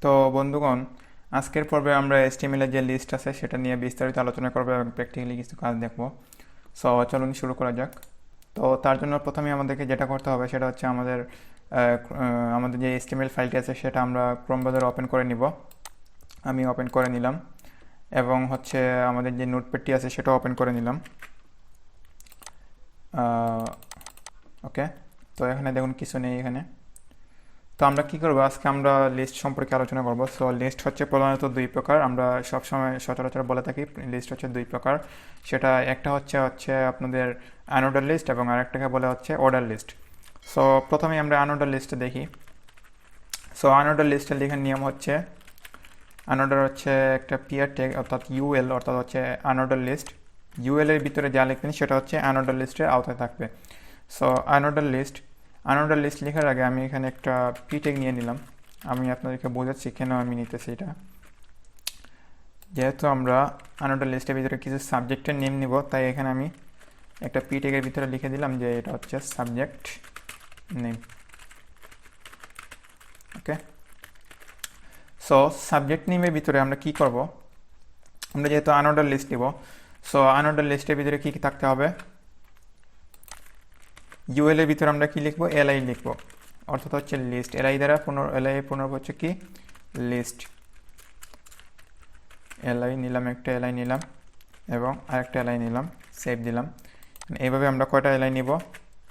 তো বন্ধুগণ, আজকের পর্বে আমরা HTML এর যে লিস্ট আছে সেটা নিয়ে বিস্তারিত আলোচনা করবো এবং প্র্যাকটিক্যালি কিছু কাজ দেখবো। সো চলুন শুরু করা যাক। তো তার জন্য প্রথমে আমাদেরকে যেটা করতে হবে সেটা হচ্ছে আমাদের যে HTML ফাইলটি আছে সেটা আমরা ক্রোম ব্রাউজারে ওপেন করে নিব। আমি ওপেন করে নিলাম এবং হচ্ছে আমাদের যে নোটপ্যাডটি আছে সেটা ওপেন করে নিলাম। ওকে, তো এখানে দেখুন কিছু নেই এখানে। তো আমরা কি করবো, আজকে আমরা লিস্ট সম্পর্কে আলোচনা করব। সো লিস্ট হচ্ছে প্রধানত দুই প্রকার, আমরা সবসময় সচরাচর বলে থাকি লিস্ট হচ্ছে দুই প্রকার। সেটা একটা হচ্ছে হচ্ছে আপনাদের আনঅর্ডার লিস্ট এবং আরেকটাকে বলে হচ্ছে অর্ডার লিস্ট। সো প্রথমে আমরা আনঅর্ডার লিস্টে দেখি। সো আনঅর্ডার লিস্টের লেখার নিয়ম হচ্ছে, আনঅর্ডার হচ্ছে একটা পিয়ার ট্যাগ অর্থাৎ ইউএল, অর্থাৎ হচ্ছে আনঅর্ডার লিস্ট। ইউএল এর ভিতরে যা লিখবেন সেটা হচ্ছে আনঅর্ডার লিস্টের আওতায় থাকবে। সো আনঅর্ডার লিস্ট লেখার আগে আমি এখানে একটা পি ট্যাগ নিয়ে নিলাম। আমি আপনাদেরকে বোঝাচ্ছি কেন আমি নিতেছি এটা। যেহেতু আমরা আনঅর্ডার লিস্টের ভিতরে কিছু সাবজেক্টের নেম নিব, তাই এখানে আমি একটা পি ট্যাগের ভিতরে লিখে দিলাম যে এটা হচ্ছে সাবজেক্ট নেম। ওকে, সো সাবজেক্ট নেমের ভিতরে আমরা কি করব, আমরা যেহেতু আনঅর্ডার লিস্ট নিব, সো আনঅর্ডার লিস্টের ভিতরে কি কি থাকতে হবে, ইউএল এর ভিতরে আমরা কি লিখবো, এলআই লিখবো, অর্থাৎ হচ্ছে লিস্ট। এলআই পুনর হচ্ছে কি লিস্ট। এলআই নিলাম, একটা এলআই নিলাম এবং আরেকটা এলআই নিলাম, সেভ দিলাম। এইভাবে আমরা কয়টা এলআই নিব,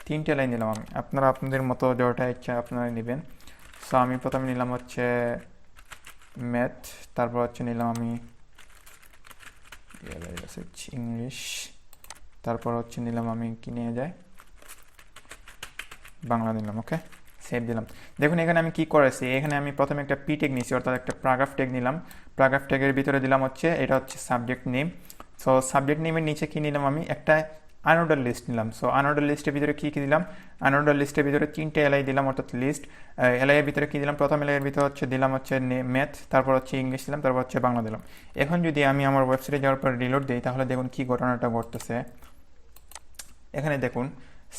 তিনটে এলআই নিলাম আমি। আপনারা আপনাদের মতো যেটা ইচ্ছা আপনারা নেবেন। সো আমি প্রথমে নিলাম হচ্ছে ম্যাথ, তারপর হচ্ছে নিলাম আমি ইংলিশ, তারপর হচ্ছে নিলাম আমি কি নিয়ে যায় বাংলা নিলাম। ওকে, সেভ দিলাম। দেখুন এখানে আমি কি করেছি, এখানে আমি প্রথমে একটা পি ট্যাগ নিয়েছি, অর্থাৎ একটা প্যারাগ্রাফ ট্যাগ নিলাম। প্যারাগ্রাফ ট্যাগের ভিতরে দিলাম হচ্ছে এটা হচ্ছে সাবজেক্ট নেম। সো সাবজেক্ট নেমের নিচে কি নিলাম, আমি একটা আনঅর্ডার লিস্ট নিলাম। সো আনঅর্ডার লিস্টের ভিতরে কি কি দিলাম, আনঅর্ডার লিস্টের ভিতরে তিনটে এলআই দিলাম, অর্থাৎ লিস্ট। এলআই এর ভিতরে কি দিলাম, প্রথম এলআই এর ভিতরে হচ্ছে দিলাম হচ্ছে ম্যাথ, তারপর হচ্ছে ইংলিশ দিলাম, তারপর হচ্ছে বাংলা দিলাম। এখন যদি আমি আমার ওয়েবসাইটে যাওয়ার পর রিলোড দিই, তাহলে দেখুন কি ঘটনাটা ঘটতেছে। এখানে দেখুন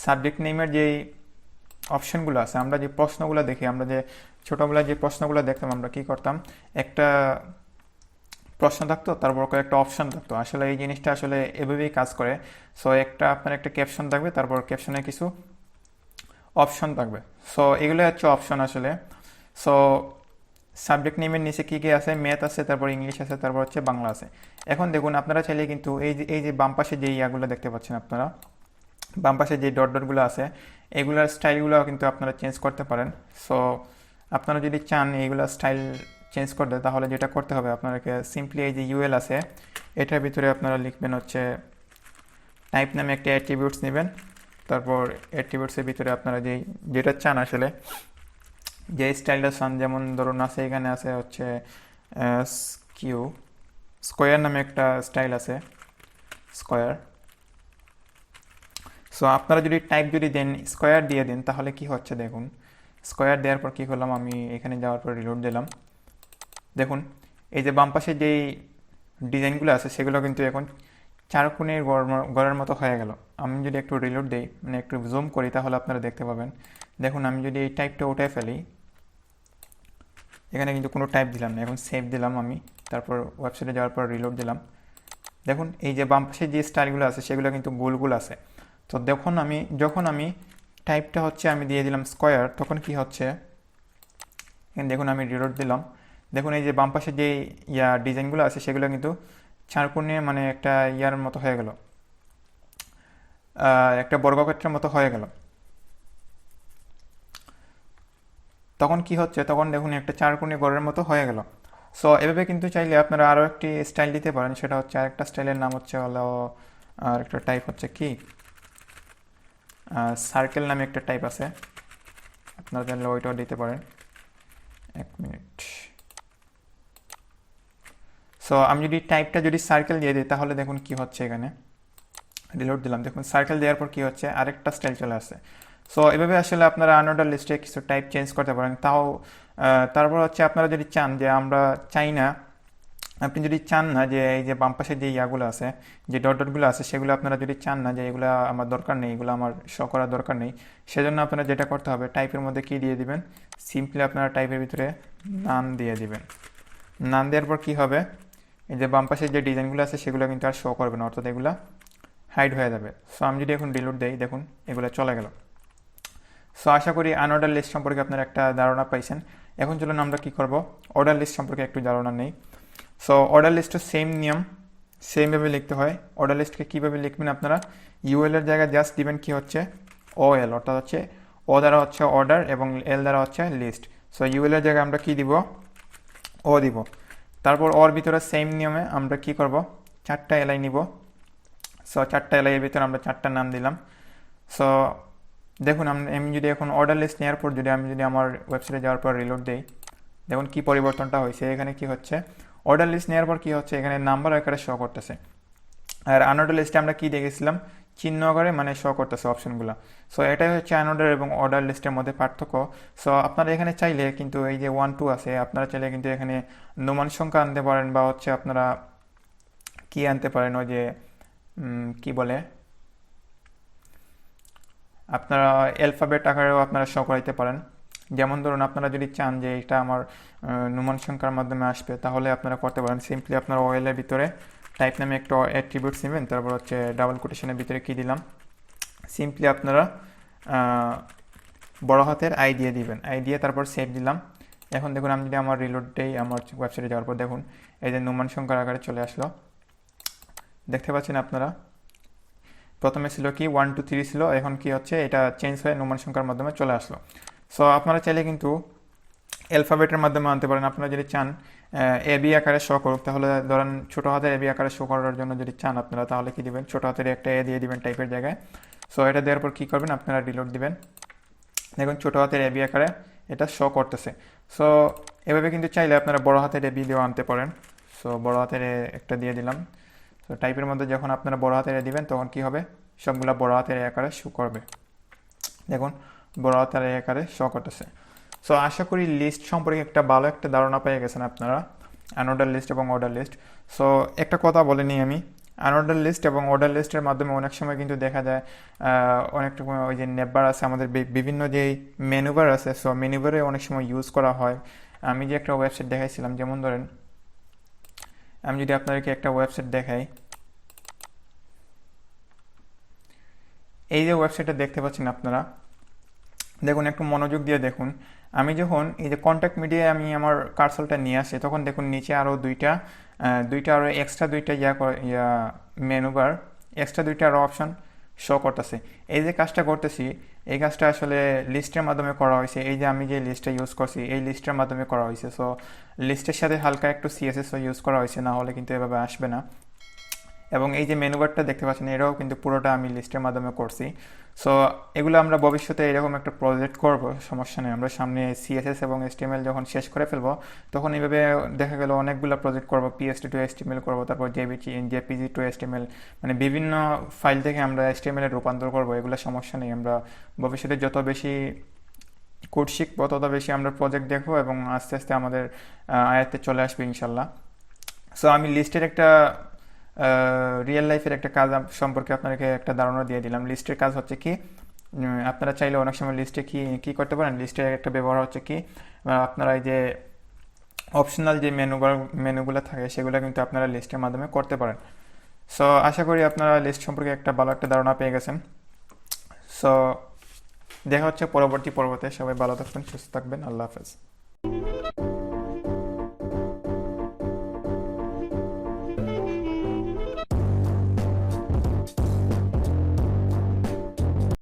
সাবজেক্ট নেমের যেই অপশনগুলো আছে, আমরা যে প্রশ্নগুলো দেখি, আমরা যে ছোটোবেলায় যে প্রশ্নগুলো দেখতাম, আমরা কি করতাম, একটা প্রশ্ন থাকতো তারপর কয়েকটা অপশন থাকতো। আসলে এই জিনিসটা আসলে এভাবেই কাজ করে। সো আপনার একটা ক্যাপশন থাকবে, তারপর ক্যাপশনে কিছু অপশন থাকবে। সো এগুলো হচ্ছে অপশন আসলে। সো সাবজেক্ট নেমের নিচে কী কী আছে, ম্যাথ আছে, তারপর ইংলিশ আছে, তারপর হচ্ছে বাংলা আছে। এখন দেখুন আপনারা চাইলে কিন্তু এই যে বাম পাশে যে ইয়াগুলো দেখতে পাচ্ছেন আপনারা, বাম পাশে যে ডট ডটগুলো আছে, এগুলার স্টাইলগুলো কিন্তু আপনারা চেঞ্জ করতে পারেন। সো আপনারা যদি চান এইগুলা স্টাইল চেঞ্জ করতে, তাহলে যেটা করতে হবে আপনাদেরকে সিম্পলি এই যে ইউএল আছে এটার ভিতরে আপনারা লিখবেন হচ্ছে টাইপ নামে একটা অ্যাট্রিবিউটস নেবেন। তারপর অ্যাট্রিবিউটসের ভিতরে আপনারা যেটা চান আসলে, যে স্টাইলটা চান, যেমন ধরুন আছে এখানে আছে হচ্ছে কিউ স্কোয়ার নামে একটা স্টাইল আছে, স্কোয়ার। সো আপনারা যদি টাইপ যদি দেন স্কোয়ার দিয়ে দেন, তাহলে কি হচ্ছে দেখুন, স্কোয়ার দেওয়ার পর কী করলাম, আমি এখানে যাওয়ার পর রিলোড দিলাম। দেখুন এই যে বাম পাশে যেই ডিজাইনগুলো আছে সেগুলো কিন্তু এখন চারকোণের গড়ের মতো হয়ে গেল। আমি যদি একটু রিলোড দিই, মানে একটু জুম করি, তাহলে আপনারা দেখতে পাবেন। দেখুন আমি যদি এই টাইপটা উঠে ফেলি, এখানে কিন্তু কোনো টাইপ দিলাম না, এখন সেভ দিলাম আমি, তারপর ওয়েবসাইটে যাওয়ার পর রিলোড দিলাম। দেখুন এই যে বাম পাশে যে স্টাইলগুলো আছে সেগুলো কিন্তু গোল আছে। তো যখন আমি টাইপটা হচ্ছে আমি দিয়ে দিলাম স্কোয়ার, তখন কি হচ্ছে, দেখুন আমি রিলোড দিলাম। দেখুন এই যে বাম পাশে যে ডিজাইনগুলো আছে সেগুলো কিন্তু চারকোণে মানে একটা ইয়ার মতো হয়ে গেল, একটা বর্গক্ষেত্রের মতো হয়ে গেল। তখন কি হচ্ছে, তখন দেখুন একটা চারকোণী গড়ের মতো হয়ে গেল। সো এভাবে কিন্তু চাইলে আপনারা আরও একটি স্টাইল দিতে পারেন, সেটা হচ্ছে আরেকটা স্টাইলের নাম হচ্ছে হলো, আরেকটা টাইপ হচ্ছে কি সার্কেল নামে একটা টাইপ আছে, আপনারা চাইলে ওইটাও দিতে পারেন। এক মিনিট। সো আমি যদি টাইপটা যদি সার্কেল দিয়ে দিই, তাহলে দেখুন কি হচ্ছে, এখানে রিলোড দিলাম, দেখুন সার্কেল দেওয়ার পর কি হচ্ছে, আরেকটা স্টাইল চলে আসছে। সো এভাবে আসলে আপনারা আনঅর্ডার লিস্টে কিছু টাইপ চেঞ্জ করতে পারেন। তারপর হচ্ছে আপনারা যদি চান যে আমরা চাই না আপনি যদি চান না যে এই যে বাম পাশে যে ইয়াগুলো আছে, যে ডট ডটগুলো আছে, সেগুলো আপনারা যদি চান না যে এগুলো আমার দরকার নেই, এগুলো আমার শো করার দরকার নেই, সেজন্য আপনারা যেটা করতে হবে, টাইপের মধ্যে কি দিয়ে দিবেন, সিম্পলি আপনারা টাইপের ভিতরে নান দিয়ে দিবেন। নান দেওয়ার পর কী হবে, এই যে বাম পাশে যে ডিজাইনগুলো আছে সেগুলো কিন্তু আর শো করবে না, অর্থাৎ এগুলো হাইড হয়ে যাবে। সো আমি যদি এখন ডিলিট দেই, দেখুন এগুলো চলে গেল। সো আশা করি আনঅর্ডার লিস্ট সম্পর্কে আপনারা একটা ধারণা পাইছেন। এখন চলুন আমরা কি করব, অর্ডার লিস্ট সম্পর্কে একটু ধারণা নেই। সো অর্ডার লিস্টও সেম নিয়ম, সেমভাবে লিখতে হয়। অর্ডার লিস্টকে কীভাবে লিখবেন, আপনারা ইউএল এর জায়গায় জাস্ট দিবেন কি হচ্ছে ও এল, অর্থাৎ হচ্ছে ও দ্বারা হচ্ছে অর্ডার এবং এল দ্বারা হচ্ছে লিস্ট। সো ইউএল এর জায়গায় আমরা কি দিব, ও দিব। তারপর ওর ভিতরে সেম নিয়মে আমরা কি করব, 4টা এলআই নিব। সো 4টা এলআই এর ভিতরে আমরা 4টা নাম দিলাম। সো দেখুন আমি যদি এখন অর্ডার লিস্ট নেওয়ার পর আমি যদি আমার ওয়েবসাইটে যাওয়ার পর রিলোড দেই, দেখুন কি পরিবর্তনটা হয়েছে। এখানে কি হচ্ছে, অর্ডার লিস্ট নেওয়ার পর কি হচ্ছে, এখানে নাম্বার আকারে শো করতেছে। আর আনঅর্ডার লিস্টে আমরা কি দেখেছিলাম, চিহ্ন আকারে মানে শো করতেছে অপশনগুলো। সো এটাই হচ্ছে আনঅর্ডার এবং অর্ডার লিস্টের মধ্যে পার্থক্য। সো আপনারা এখানে চাইলে কিন্তু এই যে 1 2 আছে, আপনারা চাইলে কিন্তু এখানে নোমান সংখ্যা আনতে পারেন, বা হচ্ছে আপনারা কি আনতে পারেন, ওই যে কি বলে, আপনারা অ্যালফাবেট আকারেও আপনারা শো করাইতে পারেন। যেমন ধরুন আপনারা যদি চান যে এটা আমার নোমান সংখ্যার মাধ্যমে আসবে, তাহলে আপনারা করতে পারেন। সিম্পলি আপনারা ওয়েলের ভিতরে টাইপ নামে একটা অ্যাট্রিবিউটস নেবেন, তারপর হচ্ছে ডাবল কোটেশনের ভিতরে কি দিলাম, সিম্পলি আপনারা বড় হাতের আই দিয়ে দিবেন, আই দিয়ে তারপর সেভ দিলাম। এখন দেখুন আমি যদি আমার রিলোড দেই, আমার ওয়েবসাইটে যাওয়ার পর দেখুন এই যে নোমান সংখ্যার আকারে চলে আসলো, দেখতে পাচ্ছেন আপনারা। প্রথমে ছিল কি 1 2 3 ছিল, এখন কি হচ্ছে এটা চেঞ্জ হয়ে নোমান সংখ্যার মাধ্যমে চলে আসলো। সো আপনারা চাইলে কিন্তু অ্যালফাবেটের মাধ্যমে আনতে পারেন। আপনারা যদি চান এবি আকারে শো করুক, তাহলে ধরেন ছোটো হাতের এবি আকারে শো করার জন্য যদি চান আপনারা, তাহলে কি দিবেন, ছোটো হাতের একটা এ দিয়ে দিবেন টাইপের জায়গায়। সো এটা দেওয়ার পর কী করবেন, আপনারা রিলোড দিবেন, দেখুন ছোটো হাতের এবি আকারে এটা শো করতেছে। সো এভাবে কিন্তু চাইলে আপনারা বড় হাতের এবি দিয়েও আনতে পারেন। সো বড় হাতের একটা দিয়ে দিলাম। তো টাইপের মধ্যে যখন আপনারা বড় হাতের দিবেন, তখন কি হবে, সবগুলা বড় হাতের আকারে শো করবে। দেখুন বড় হাতের আকারে শো করতেছে। সো আশা করি লিস্ট সম্পর্কে একটা ভালো একটা ধারণা পেয়ে গেছেন আপনারা, আনঅর্ডার লিস্ট এবং অর্ডার লিস্ট। সো একটা কথা বলে নিই আমি, আনঅর্ডার লিস্ট এবং অর্ডার লিস্টের মাধ্যমে অনেক সময় কিন্তু দেখা যায় অনেকটা ওই যে নেবার আছে আমাদের, বিভিন্ন যেই মেনুবার আছে, সো মেনুবারে অনেক সময় ইউজ করা হয়। আমি যে একটা ওয়েবসাইট দেখাইছিলাম, যেমন ধরেন আমি যদি আপনাদেরকে একটা ওয়েবসাইট দেখাই, এই যে ওয়েবসাইটটা দেখতে পাচ্ছেন আপনারা, দেখুন একটু মনোযোগ দিয়ে দেখুন। আমি যখন এই যে কন্ট্যাক্ট মিডিয়ায় আমি আমার কার্সলটা নিয়ে আসি, তখন দেখুন নিচে আরও দুইটা আরও এক্সট্রা দুইটা মেনুবার, এক্সট্রা দুইটা আরও অপশন শো করতেছে। এই যে কাজটা করতেছি, এই কাজটা আসলে লিস্টের মাধ্যমে করা হয়েছে। এই যে আমি যে লিস্টটা ইউজ করছি, এই লিস্টের মাধ্যমে করা হয়েছে। সো লিস্টের সাথে হালকা একটু সিএসএসও ইউজ করা হয়েছে, না হলে কিন্তু এভাবে আসবে না। এবং এই যে মেনুবারটা দেখতে পাচ্ছেন, এটাও কিন্তু পুরোটা আমি লিস্টের মাধ্যমে করছি। সো এগুলো আমরা ভবিষ্যতে এরকম একটা প্রজেক্ট করব, সমস্যা নেই। আমরা সামনে সিএসএস এবং এসটিএমএল যখন শেষ করে ফেলবো, তখন এইভাবে দেখা গেল অনেকগুলো প্রজেক্ট করব, পিএসটি টু এসটিএমএল করবো, তারপর জেপিজি টু এসটিএমএল, মানে বিভিন্ন ফাইল থেকে আমরা এসটিএমএল এর রূপান্তর করবো। এগুলো সমস্যা নেই। আমরা ভবিষ্যতে যত বেশি কোড শিখবো, তত বেশি আমরা প্রজেক্ট দেখবো এবং আস্তে আস্তে আমাদের আয়ত্তে চলে আসবে ইনশাল্লাহ। সো আমি লিস্টের একটা রিয়েল লাইফের একটা কাজ সম্পর্কে আপনাকে একটা ধারণা দিয়ে দিলাম। লিস্টের কাজ হচ্ছে কি, আপনারা চাইলে অনেক সময় লিস্টে কি করতে পারেন, লিস্টের একটা ব্যবহার হচ্ছে কি, আপনারা এই যে অপশনাল যে মেনুগুলো থাকে, সেগুলো কিন্তু আপনারা লিস্টের মাধ্যমে করতে পারেন। সো আশা করি আপনারা লিস্ট সম্পর্কে একটা ভালো একটা ধারণা পেয়ে গেছেন। সো দেখা হচ্ছে পরবর্তী পর্বতে। সবাই ভালো থাকবেন, সুস্থ থাকবেন। আল্লাহ হাফেজ।